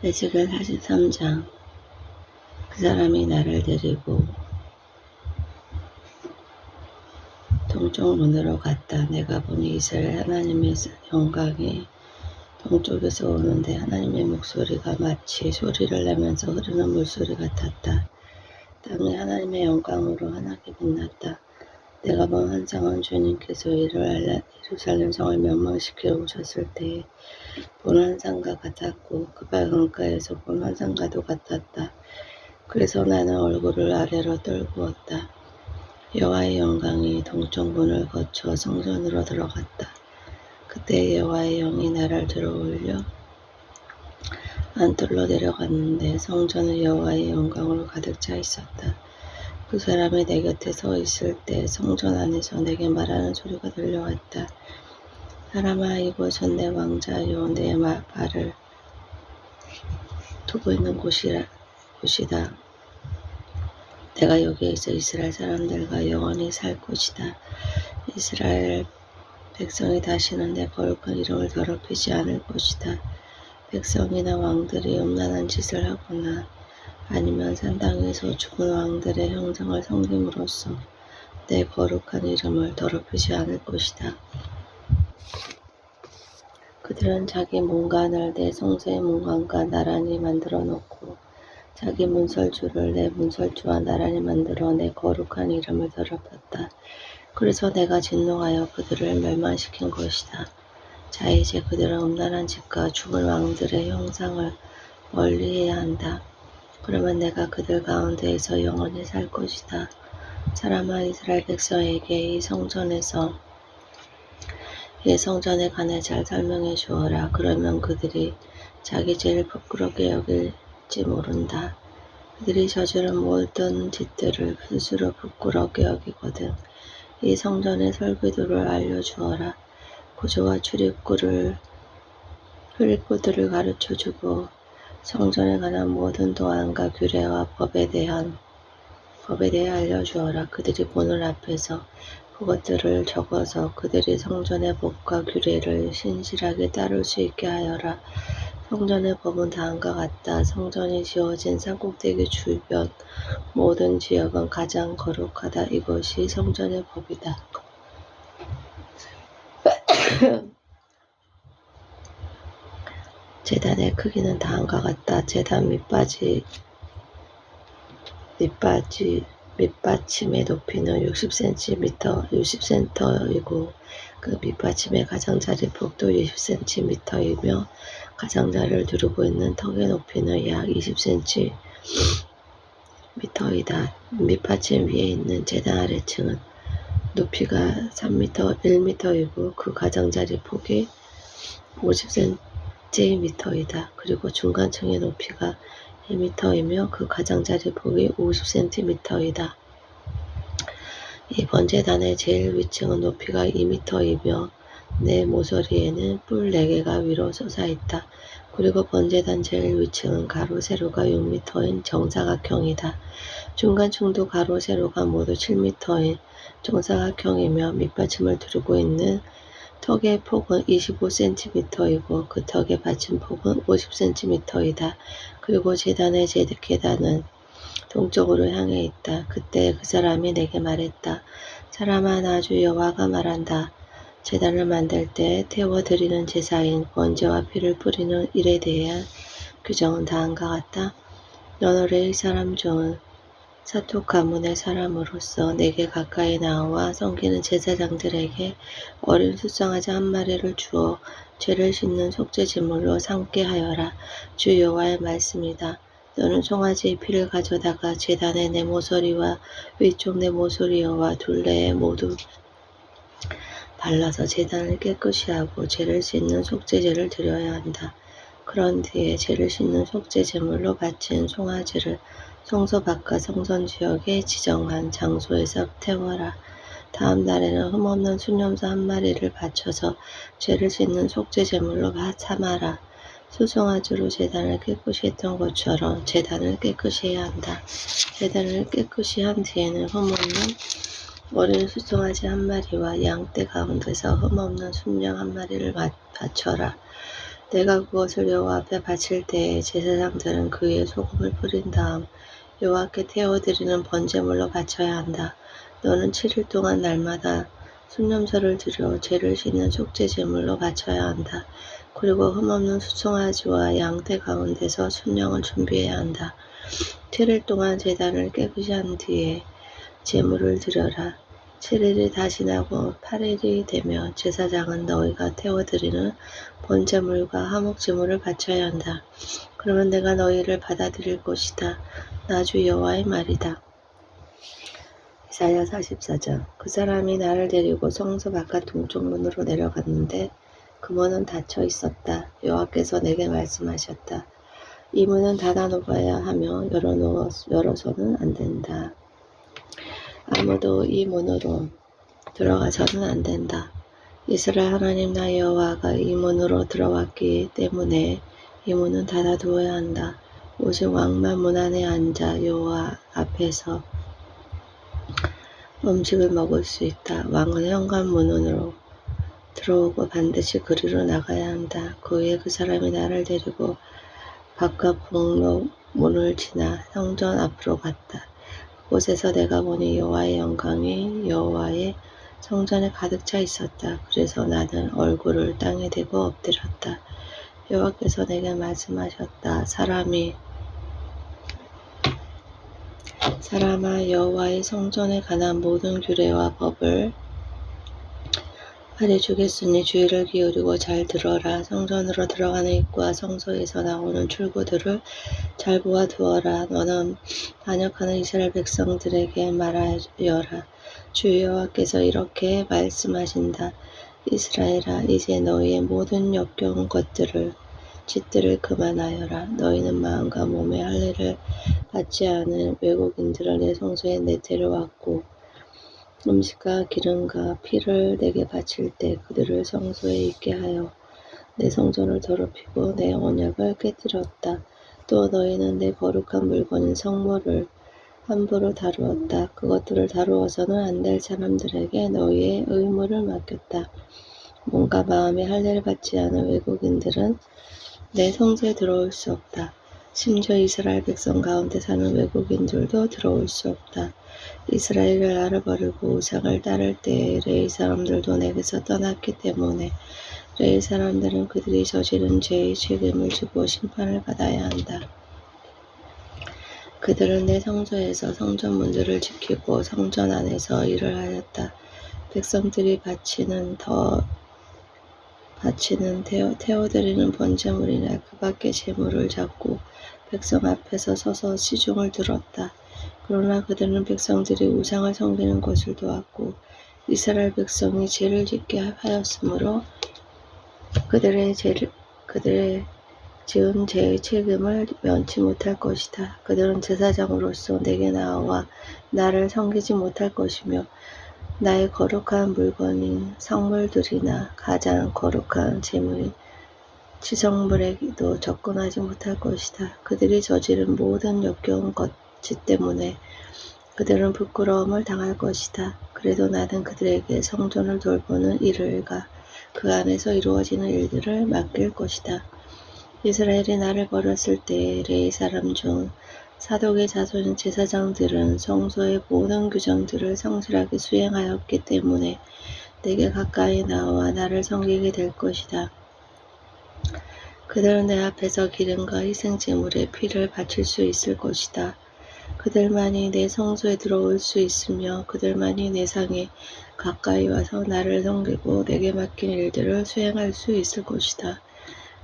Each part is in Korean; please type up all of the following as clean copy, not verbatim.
에스겔 43장. 그 사람이 나를 데리고 동쪽 문으로 갔다. 내가 보니 이스라엘 하나님의 영광이 동쪽에서 오는데 하나님의 목소리가 마치 소리를 내면서 흐르는 물소리 같았다. 땅이 하나님의 영광으로 환하게 빛났다. 내가 본 환상은 주님께서 예루살렘 성을 멸망시키러 오셨을 때에 본 환상과 같았고 그 바닷가에서 본 환상과도 같았다. 그래서 나는 얼굴을 아래로 떨구었다. 여호와의 영광이 동쪽 문을 거쳐 성전으로 들어갔다. 그때 여호와의 영이 나를 들어올려 안뜰로 내려갔는데 성전은 여호와의 영광으로 가득 차 있었다. 그 사람이 내 곁에 서 있을 때 성전 안에서 내게 말하는 소리가 들려왔다. 사람아, 이곳은 내 왕자요 내 발을 두고 있는 곳이다. 내가 여기에서 이스라엘 사람들과 영원히 살 곳이다. 이스라엘 백성이 다시는 내 거룩한 이름을 더럽히지 않을 것이다. 백성이나 왕들이 음란한 짓을 하거나 아니면 산 땅에서 죽은 왕들의 형상을 섬김으로써 내 거룩한 이름을 더럽히지 않을 것이다. 그들은 자기 문관을 내 성소의 문관과 나란히 만들어 놓고 자기 문설주를 내 문설주와 나란히 만들어 내 거룩한 이름을 더럽혔다. 그래서 내가 진노하여 그들을 멸망시킨 것이다. 자, 이제 그들은 음란한 짓과 죽은 왕들의 형상을 멀리해야 한다. 그러면 내가 그들 가운데에서 영원히 살 것이다. 사람아, 이스라엘 백성에게 이 성전에 관해 잘 설명해 주어라. 그러면 그들이 자기 죄를 부끄럽게 여길지 모른다. 그들이 저지른 모든 짓들을 스스로 부끄럽게 여기거든. 이 성전의 설계도를 알려주어라. 구조와 출입구들을 가르쳐주고 성전에 관한 모든 도안과 규례와 법에 대해 알려주어라. 그들이 보는 앞에서 그것들을 적어서 그들이 성전의 법과 규례를 신실하게 따를 수 있게 하여라. 성전의 법은 다음과 같다. 성전이 지어진 산꼭대기 주변 모든 지역은 가장 거룩하다. 이것이 성전의 법이다. 제단의 크기는 다음과 같다. 제단 밑받침의 높이는 60cm이고 그 밑받침의 가장자리 폭도 20cm이며 가장자리를 두르고 있는 턱의 높이는 약 20cm이다. 밑받침 위에 있는 제단 아래층은 높이가 1m이고 그 가장자리 폭이 50cm이다. 그리고 중간층의 높이가 2m이며 그 가장자리 폭이 50cm이다. 이 번제단의 제일 위층은 높이가 2m이며 내 모서리에는 뿔 4개가 위로 솟아있다. 그리고 번제단 제일 위층은 가로 세로가 6m인 정사각형이다. 중간층도 가로 세로가 모두 7m인 정사각형이며 밑받침을 두르고 있는 턱의 폭은 25cm이고 그 턱의 받침폭은 50cm이다. 그리고 제단의 계단은 동쪽으로 향해 있다. 그때 그 사람이 내게 말했다. 사람아, 나 주 여호와가 말한다. 제단을 만들 때 태워드리는 제사인 번제와 피를 뿌리는 일에 대한 규정은 다음과 같다. 너너의 이 사람 중은 사톡 가문의 사람으로서 내게 가까이 나와 섬기는 제사장들에게 어린 수송아지 한 마리를 주어 죄를 씻는 속죄 제물로 삼게 하여라. 주 여호와의 말씀이다. 너는 송아지의 피를 가져다가 제단의 내 모서리와 위쪽 내 모서리와 둘레에 모두 발라서 제단을 깨끗이 하고 죄를 씻는 속죄제를 드려야 한다. 그런 뒤에 죄를 씻는 속죄 제물로 바친 송아지를 성소 바깥 성전 지역에 지정한 장소에서 태워라. 다음 날에는 흠없는 순염소 한 마리를 바쳐서 죄를 씻는 속죄 제물로 삼아라. 수송아지로 제단을 깨끗이 했던 것처럼 제단을 깨끗이 해야 한다. 제단을 깨끗이 한 뒤에는 흠없는 어린 수송아지 한 마리와 양떼 가운데서 흠없는 순양 한 마리를 바쳐라. 내가 그것을 여호와 앞에 바칠 때에 제사장들은 그 위에 소금을 뿌린 다음 여호와께 태워드리는 번제물로 바쳐야 한다. 너는 7일 동안 날마다 순념소를 드려 죄를 씻는 속죄 제물로 바쳐야 한다. 그리고 흠없는 수송아지와 양떼 가운데서 순양을 준비해야 한다. 7일 동안 제단을 깨끗이 한 뒤에 제물을 드려라. 7일이 다 지나고 8일이 되면 제사장은 너희가 태워드리는 번제물과 화목제물을 바쳐야 한다. 그러면 내가 너희를 받아들일 것이다. 나 주 여호와의 말이다. 이사야 44장. 그 사람이 나를 데리고 성소 바깥 동쪽 문으로 내려갔는데 그 문은 닫혀 있었다. 여호와께서 내게 말씀하셨다. 이 문은 닫아놓아야 하며 열어서는 안 된다. 아무도 이 문으로 들어가서는 안 된다. 이스라엘 하나님 나 여호와가 이 문으로 들어왔기 때문에 이 문은 닫아두어야 한다. 오직 왕만 문 안에 앉아 여호와 앞에서 음식을 먹을 수 있다. 왕은 현관문으로 들어오고 반드시 그리로 나가야 한다. 그 후에 그 사람이 나를 데리고 바깥 북로 문을 지나 성전 앞으로 갔다. 그곳에서 내가 보니 여호와의 영광이 여호와의 성전에 가득 차 있었다. 그래서 나는 얼굴을 땅에 대고 엎드렸다. 여호와께서 내게 말씀하셨다. 사람아, 여호와의 성전에 관한 모든 규례와 법을 말해주겠으니 주의를 기울이고 잘 들어라. 성전으로 들어가는 입구와 성소에서 나오는 출구들을 잘 보아두어라. 너는 반역하는 이스라엘 백성들에게 말하여라. 주 여호와께서 이렇게 말씀하신다. 이스라엘아, 이제 너희의 모든 역겨운 짓들을 그만하여라. 너희는 마음과 몸의 할례를 받지 않은 외국인들을 내 성소에 내데려왔고 음식과 기름과 피를 내게 바칠 때 그들을 성소에 있게 하여 내 성전을 더럽히고 내 언약을 깨뜨렸다. 또 너희는 내 거룩한 물건인 성물을 함부로 다루었다. 그것들을 다루어서는 안 될 사람들에게 너희의 의무를 맡겼다. 몸과 마음의 할례를 받지 않은 외국인들은 내 성소에 들어올 수 없다. 심지어 이스라엘 백성 가운데 사는 외국인들도 들어올 수 없다. 이스라엘을 나를 버리고 우상을 따를 때에 레위 사람들도 내게서 떠났기 때문에 레위 사람들은 그들이 저지른 죄의 책임을 지고 심판을 받아야 한다. 그들은 내 성소에서 성전 문들을 지키고 성전 안에서 일을 하였다. 백성들이 바치는 태워드리는 번제물이나 그 밖의 제물을 잡고 백성 앞에서 서서 시중을 들었다. 그러나 그들은 백성들이 우상을 섬기는 것을 도왔고 이스라엘 백성이 죄를 짓게 하였으므로 그들의 지은 죄의 책임을 면치 못할 것이다. 그들은 제사장으로서 내게 나와 나를 섬기지 못할 것이며 나의 거룩한 물건인 성물들이나 가장 거룩한 제물인 지성물에게도 접근하지 못할 것이다. 그들이 저지른 모든 역겨운 짓 때문에 그들은 부끄러움을 당할 것이다. 그래도 나는 그들에게 성전을 돌보는 일을과 그 안에서 이루어지는 일들을 맡길 것이다. 이스라엘이 나를 버렸을 때에 레위 사람 중 사독의 자손인 제사장들은 성소의 모든 규정들을 성실하게 수행하였기 때문에 내게 가까이 나와 나를 섬기게 될 것이다. 그들은 내 앞에서 기름과 희생제물의 피를 바칠 수 있을 것이다. 그들만이 내 성소에 들어올 수 있으며 그들만이 내 상에 가까이 와서 나를 섬기고 내게 맡긴 일들을 수행할 수 있을 것이다.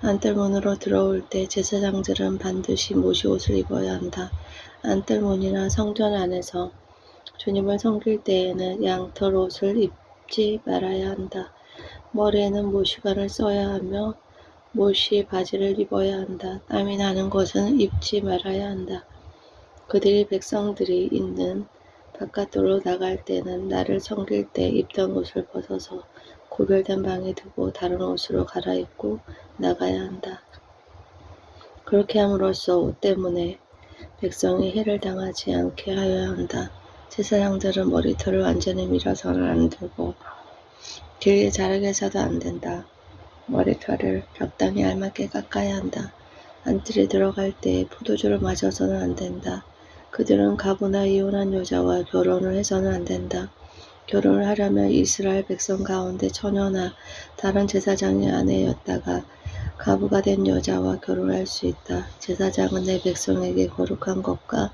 안뜰문으로 들어올 때 제사장들은 반드시 모시옷을 입어야 한다. 안뜰문이나 성전 안에서 주님을 섬길 때에는 양털 옷을 입지 말아야 한다. 머리에는 모시관을 써야 하며 모시 바지를 입어야 한다. 땀이 나는 것은 입지 말아야 한다. 그들이 백성들이 있는 바깥으로 나갈 때는 나를 섬길 때 입던 옷을 벗어서 구별된 방에 두고 다른 옷으로 갈아입고 나가야 한다. 그렇게 함으로써 옷 때문에 백성이 해를 당하지 않게 하여야 한다. 제사장들은 머리털을 완전히 밀어서는 안 되고 길게 자르게 해서도 안 된다. 머리털을 적당히 알맞게 깎아야 한다. 안뜰에 들어갈 때 포도주를 마셔서는 안 된다. 그들은 가부나 이혼한 여자와 결혼을 해서는 안 된다. 결혼을 하려면 이스라엘 백성 가운데 처녀나 다른 제사장의 아내였다가 가부가 된 여자와 결혼할 수 있다. 제사장은 내 백성에게 거룩한 것과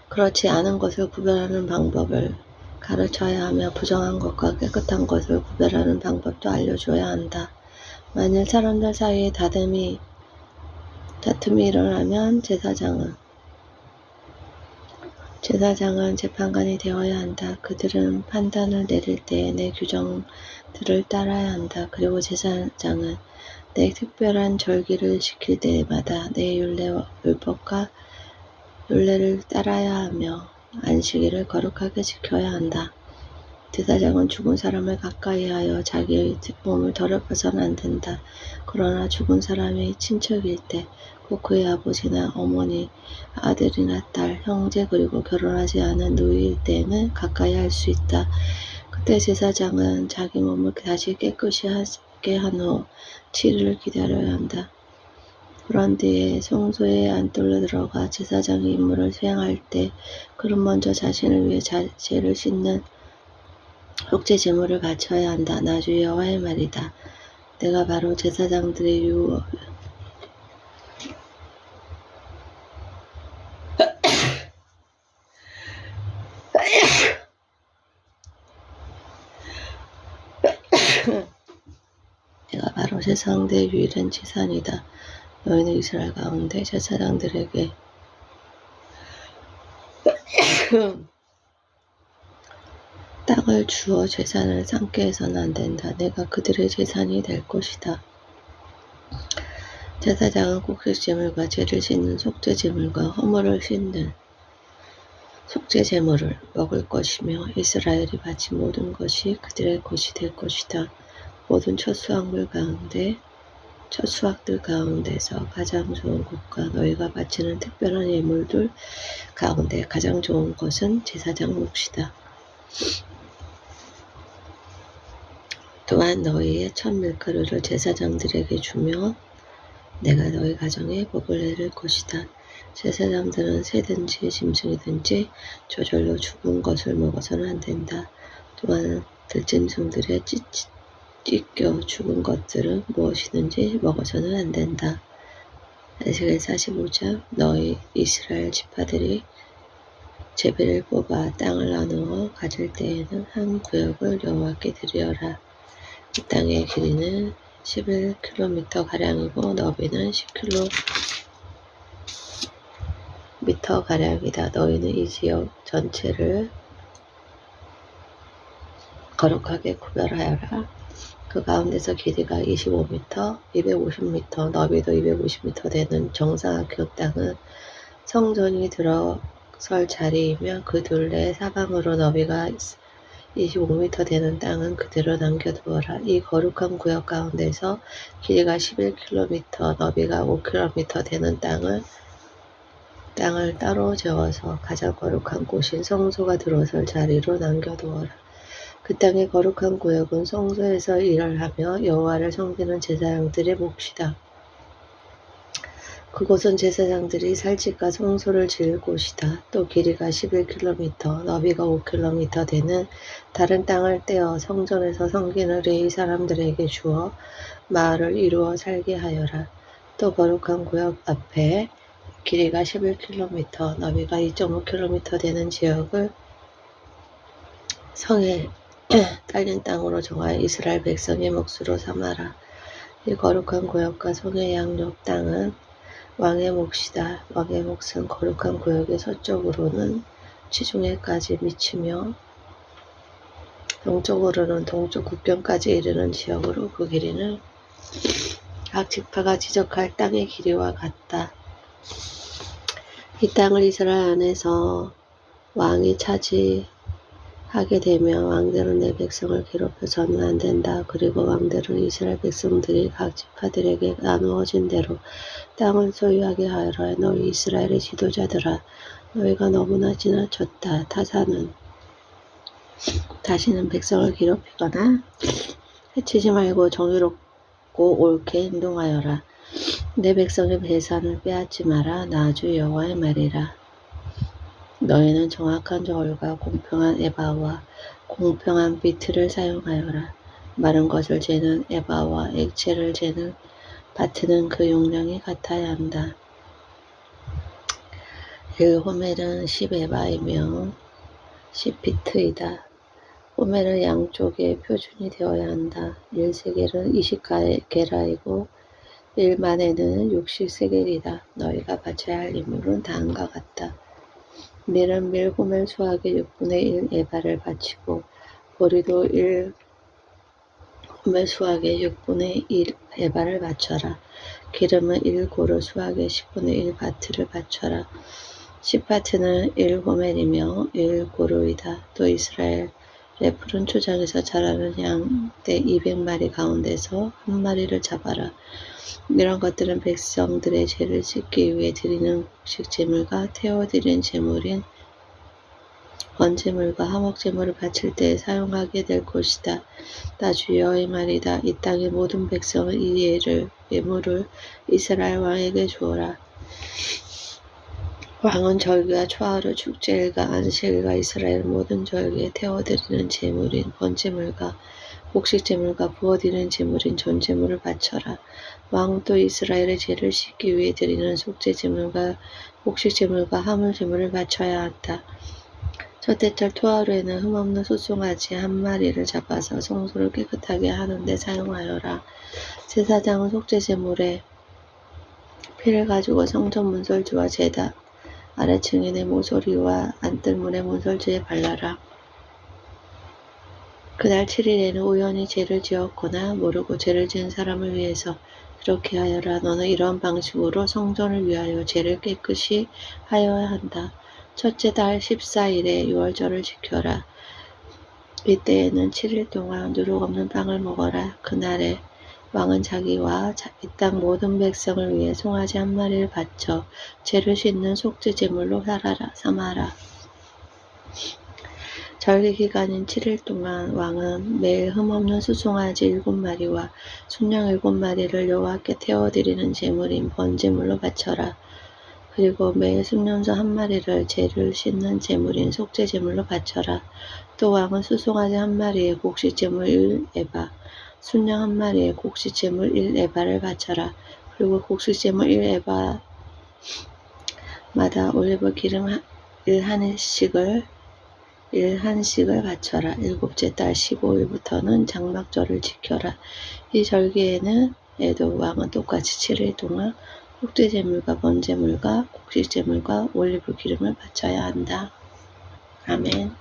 그렇지 않은 것을 구별하는 방법을 가르쳐야 하며 부정한 것과 깨끗한 것을 구별하는 방법도 알려줘야 한다. 만일 사람들 사이에 다툼이 일어나면 제사장은 재판관이 되어야 한다. 그들은 판단을 내릴 때 내 규정들을 따라야 한다. 그리고 제사장은 내 특별한 절기를 지킬 때마다 내 율법과 율례를 따라야 하며 안식일을 거룩하게 지켜야 한다. 제사장은 죽은 사람을 가까이하여 자기의 몸을 더럽혀서는 안 된다. 그러나 죽은 사람이 친척일 때, 곧 그의 아버지나 어머니, 아들이나 딸, 형제 그리고 결혼하지 않은 노예일 때에는 가까이 할 수 있다. 그때 제사장은 자기 몸을 다시 깨끗이 하게 한 후 7일을 기다려야 한다. 그런 뒤에 성소에 안뜰로 들어가 제사장의 임무를 수행할 때 그는 먼저 자신을 위해 죄를 씻는 속죄 제물을 바쳐야 한다. 나 주 여호와의 말이다. 내가 바로 제사장들의 내가 바로 제사장들의 유일한 재산이다. 너희는 이스라엘 가운데 제사장들에게 땅을 주어 재산을 삼게 해서는 안 된다. 내가 그들의 재산이 될 것이다. 제사장은 곡식제물과 죄를 씻는 속죄제물과 허물을 씻는 속죄제물을 먹을 것이며 이스라엘이 바친 모든 것이 그들의 것이 될 것이다. 모든 첫 수확들 가운데서 가장 좋은 것과 너희가 바치는 특별한 예물들 가운데 가장 좋은 것은 제사장 몫이다. 또한 너희의 첫 밀가루를 제사장들에게 주며 내가 너희 가정에 복을 내릴 것이다. 제사장들은 새든지 짐승이든지 저절로 죽은 것을 먹어서는 안 된다. 또한 들짐승들의 찢겨 죽은 것들은 무엇이든지 먹어서는 안 된다. 에스겔 45장 너희 이스라엘 지파들이 제비를 뽑아 땅을 나누어 가질 때에는 한 구역을 여호와께 드리어라. 이 땅의 길이는 11km가량이고 너비는 10km가량이다. 너희는 이 지역 전체를 거룩하게 구별하여라. 그 가운데서 길이가 25m, 250m, 너비도 250m 되는 정사각형 땅은 성전이 들어설 자리이며 그 둘레 사방으로 너비가 25m 되는 땅은 그대로 남겨두어라. 이 거룩한 구역 가운데서 길이가 11km, 너비가 5km 되는 땅을 따로 재워서 가장 거룩한 곳인 성소가 들어설 자리로 남겨두어라. 그 땅의 거룩한 구역은 성소에서 일을 하며 여호와를 섬기는 제사장들의 몫이다. 그곳은 제사장들이 살집과 성소를 지을 곳이다. 또 길이가 11km, 너비가 5km 되는 다른 땅을 떼어 성전에서 섬기는 레위 사람들에게 주어 마을을 이루어 살게 하여라. 또 거룩한 구역 앞에 길이가 11km, 너비가 2.5km 되는 지역을 성에 딸린 땅으로 정하여 이스라엘 백성의 몫으로 삼아라. 이 거룩한 구역과 성의 양옆 땅은 왕의 몫이다. 왕의 몫은 거룩한 구역의 서쪽으로는 지중해까지 미치며 동쪽으로는 동쪽 국경까지 이르는 지역으로 그 길이는 각 지파가 지적할 땅의 길이와 같다. 이 땅을 이스라엘 안에서 왕이 차지하게 되면 왕들은 내 백성을 괴롭혀서는 안 된다. 그리고 왕들은 이스라엘 백성들이 각 지파들에게 나누어진 대로 땅을 소유하게 하여라. 너희 이스라엘의 지도자들아, 너희가 너무나 지나쳤다. 다시는 백성을 괴롭히거나 해치지 말고 정의롭고 옳게 행동하여라. 내 백성의 배산을 빼앗지 마라. 나 주 여호와의 말이라. 너희는 정확한 저울과 공평한 에바와 공평한 비트를 사용하여라. 마른 것을 재는 에바와 액체를 재는 바트는 그 용량이 같아야 한다. 1호멜은 10에바이며 10비트이다. 호멜은 양쪽에 표준이 되어야 한다. 1세겔은 20게라이고 1만에는 60세겔이다. 너희가 바쳐야 할 인물은 다음과 같다. 밀은 밀호멜 수확의 6분의 1 에바를 바치고 보리도 1호멜 수확의 6분의 1 에바를 바쳐라. 기름은 1고르 수확의 10분의 1 바트를 바쳐라. 10바트는 1호멜이며 1고르이다. 또 이스라엘의 푸른 초장에서 자라는 양떼 200마리 가운데서 한 마리를 잡아라. 이런 것들은 백성들의 죄를 씻기 위해 드리는 곡식 제물과 태워드린 제물인 번제물과 화목제물을 바칠 때 사용하게 될 것이다. 나 주 여호와의 말이다. 이 땅의 모든 백성은 이 예물을 이스라엘 왕에게 주어라. 왕은 절기와 초하루 축제일과 안식일과 이스라엘 모든 절기에 태워드리는 제물인 번제물과 곡식제물과 부어드리는 제물인 전제물을 바쳐라. 왕은 또 이스라엘의 죄를 씻기 위해 드리는 속죄제물과 곡식제물과 화물제물을 바쳐야 한다. 첫째 달 토하루에는 흠없는 소송아지 한 마리를 잡아서 성소를 깨끗하게 하는 데 사용하여라. 제사장은 속죄제물에 피를 가지고 성전 문설주와 제단 아래층인의 모서리와 안뜰문의 문설주에 발라라. 그날 7일에는 우연히 죄를 지었거나 모르고 죄를 지은 사람을 위해서 그렇게 하여라. 너는 이런 방식으로 성전을 위하여 죄를 깨끗이 하여야 한다. 첫째 달 14일에 유월절을 지켜라. 이때에는 7일 동안 누룩 없는 빵을 먹어라. 그날에 왕은 자기와 이 땅 모든 백성을 위해 송아지 한 마리를 바쳐 죄를 씻는 속죄 제물로 삼아라. 절기 기간인 7일 동안 왕은 매일 흠없는 수송아지 7마리와 순양 7마리를 여호와께 태워드리는 제물인 번제물로 바쳐라. 그리고 매일 순염소 한 마리를 죄를 씻는 제물인 속죄 제물로 바쳐라. 또 왕은 수송아지 한 마리에 곡식제물 1에바, 순양 한 마리에 곡식제물 1에바를 바쳐라. 그리고 곡식제물 1에바마다 올리브 기름 1한씩을 바쳐라. 일곱째 달 15일부터는 장막절을 지켜라. 이 절기에는 왕은 똑같이 7일 동안 속죄제물과 번제물과 곡식제물과 올리브 기름을 바쳐야 한다. 아멘.